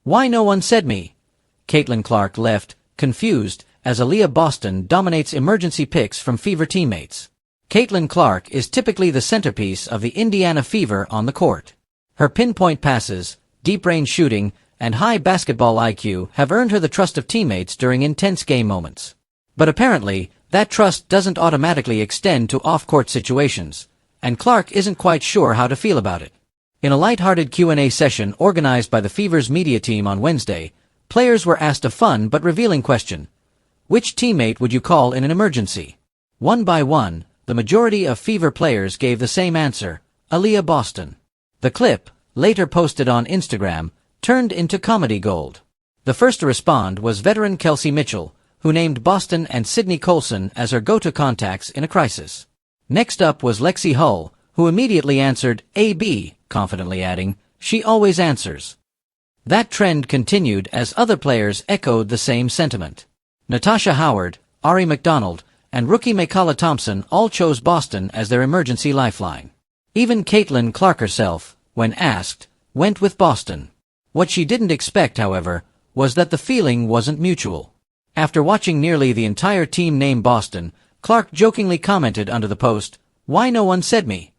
Why no one said me? Caitlin Clark left, confused, as Aliyah Boston dominates emergency picks from Fever teammates. Caitlin Clark is typically the centerpiece of the Indiana Fever on the court. Her pinpoint passes, deep-range shooting, and high basketball IQ have earned her the trust of teammates during intense game moments. But apparently, that trust doesn't automatically extend to off-court situations, and Clark isn't quite sure how to feel about it. In a light-hearted Q&A session organized by the Fever's media team on Wednesday, players were asked a fun but revealing question. Which teammate would you call in an emergency? One by one, the majority of Fever players gave the same answer, Aliyah Boston. The clip, later posted on Instagram, turned into comedy gold. The first to respond was veteran Kelsey Mitchell, who named Boston and Sydney Colson as her go-to contacts in a crisis. Next up was Lexi Hull, who immediately answered AB, confidently adding, "She always answers." That trend continued as other players echoed the same sentiment. Natasha Howard, Ari McDonald, and rookie Makala Thompson all chose Boston as their emergency lifeline. Even Caitlin Clark herself, when asked, went with Boston. What she didn't expect, however, was that the feeling wasn't mutual. After watching nearly the entire team name Boston, Clark jokingly commented under the post, "Why no one said me?"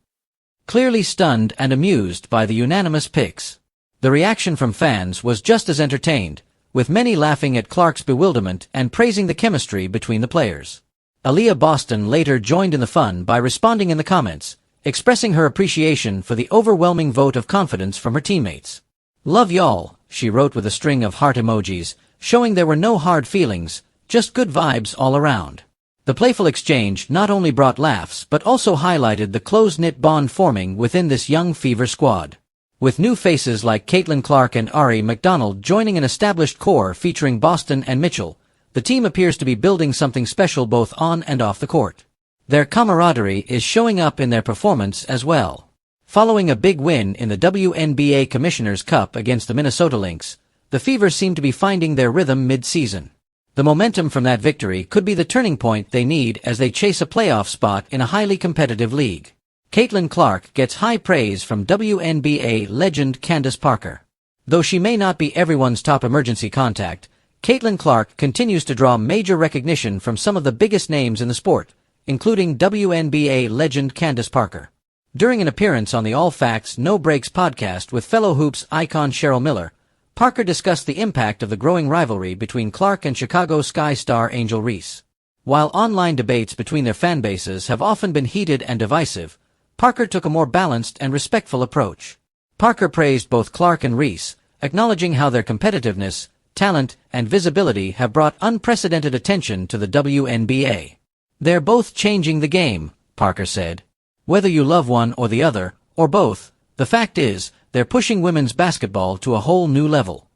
Clearly stunned and amused by the unanimous picks. The reaction from fans was just as entertained, with many laughing at Clark's bewilderment and praising the chemistry between the players. Aliyah Boston later joined in the fun by responding in the comments, expressing her appreciation for the overwhelming vote of confidence from her teammates. "Love y'all," she wrote with a string of heart emojis, showing there were no hard feelings, just good vibes all around. The playful exchange not only brought laughs but also highlighted the close-knit bond forming within this young Fever squad. With new faces like Caitlin Clark and Ari McDonald joining an established core featuring Boston and Mitchell, the team appears to be building something special both on and off the court. Their camaraderie is showing up in their performance as well. Following a big win in the WNBA Commissioner's Cup against the Minnesota Lynx, the Fever seem to be finding their rhythm mid-season. The momentum from that victory could be the turning point they need as they chase a playoff spot in a highly competitive league. Caitlin Clark gets high praise from WNBA legend Candace Parker. Though she may not be everyone's top emergency contact, Caitlin Clark continues to draw major recognition from some of the biggest names in the sport, including WNBA legend Candace Parker. During an appearance on the All Facts No Breaks podcast with fellow Hoops icon Cheryl Miller, Parker discussed the impact of the growing rivalry between Clark and Chicago Sky star Angel Reese. While online debates between their fan bases have often been heated and divisive, Parker took a more balanced and respectful approach. Parker praised both Clark and Reese, acknowledging how their competitiveness, talent, and visibility have brought unprecedented attention to the WNBA. "They're both changing the game," Parker said. "Whether you love one or the other, or both, the fact is, they're pushing women's basketball to a whole new level."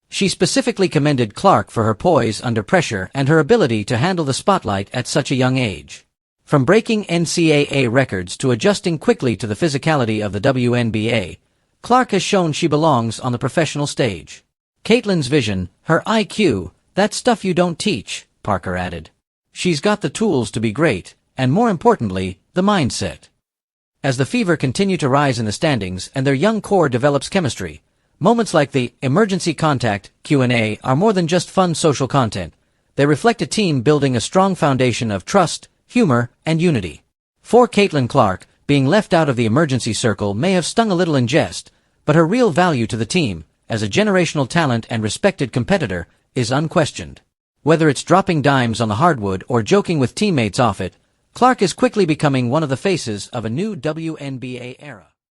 She specifically commended Clark for her poise under pressure and her ability to handle the spotlight at such a young age. From breaking NCAA records to adjusting quickly to the physicality of the WNBA, Clark has shown she belongs on the professional stage. "Caitlin's vision, her IQ, that's stuff you don't teach," Parker added. "She's got the tools to be great, and more importantly, the mindset." As the Fever continue to rise in the standings and their young core develops chemistry, moments like the Emergency Contact Q&A are more than just fun social content. They reflect a team building a strong foundation of trust, humor, and unity. For Caitlin Clark, being left out of the emergency circle may have stung a little in jest, but her real value to the team, as a generational talent and respected competitor, is unquestioned. Whether it's dropping dimes on the hardwood or joking with teammates off it, Clark is quickly becoming one of the faces of a new WNBA era.